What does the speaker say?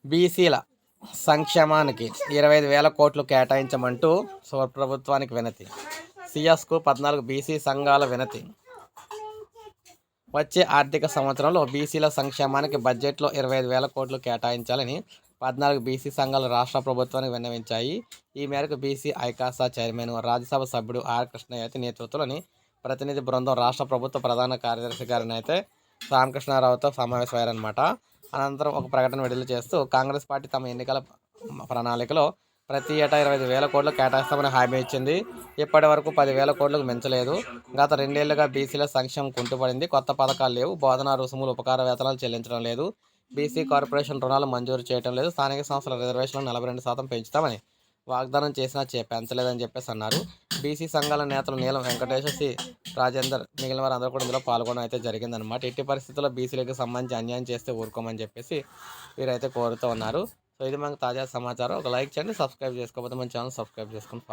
బీసీల సంక్షేమానికి 25,000 కోట్లు కేటాయించమంటూ ప్రభుత్వానికి వినతి. సిఎస్కు 14 బీసీ సంఘాల వినతి. వచ్చే ఆర్థిక సంవత్సరంలో బీసీల సంక్షేమానికి బడ్జెట్లో 25,000 కోట్లు కేటాయించాలని 14 బీసీ సంఘాలు రాష్ట్ర ప్రభుత్వానికి విన్నవించాయి. ఈ మేరకు బీసీ ఐకాసా చైర్మన్, రాజ్యసభ సభ్యుడు ఆర్ కృష్ణయ్య నేతృత్వంలోని ప్రతినిధి బృందం రాష్ట్ర ప్రభుత్వ ప్రధాన కార్యదర్శి గారిని అయితే రామకృష్ణారావుతో సమావేశమయ్యారన్నమాట. అనంతరం ఒక ప్రకటన విడుదల చేస్తూ కాంగ్రెస్ పార్టీ తమ ఎన్నికల ప్రణాళికలో ప్రతి ఏటా 25,000 కోట్లు కేటాయిస్తామని హామీ ఇచ్చింది. ఇప్పటి వరకు 10,000 కోట్లకు మించలేదు. గత 2 ఏళ్లుగా బీసీల సంక్షేమం కుంటుపడింది. కొత్త పథకాలు లేవు. బోధనా రుసుములు, ఉపకార వేతనాలు చెల్లించడం లేదు. బీసీ కార్పొరేషన్ రుణాలు మంజూరు చేయడం లేదు. స్థానిక సంస్థల రిజర్వేషన్లు 42% పెంచుతామని వాగ్దానం చేసినా పెంచలేదని చెప్పేసి అన్నారు. బీసీ సంఘాల నేతలు నీలం వెంకటేశ్వర, సి రాజేందర్, మిగిలిన వారు అందరూ కూడా ఇందులో పాల్గొనడం అయితే జరిగిందనమాట. ఎట్టి పరిస్థితుల్లో బీసీలకు సంబంధించి అన్యాయం చేస్తే ఊరుకోమని చెప్పేసి వీరైతే కోరుతూ ఉన్నారు. సో ఇది మనకు తాజా సమాచారం. ఒక లైక్ చేయండి, సబ్స్క్రైబ్ చేసుకోకపోతే మన ఛానల్ సబ్స్క్రైబ్ చేసుకుని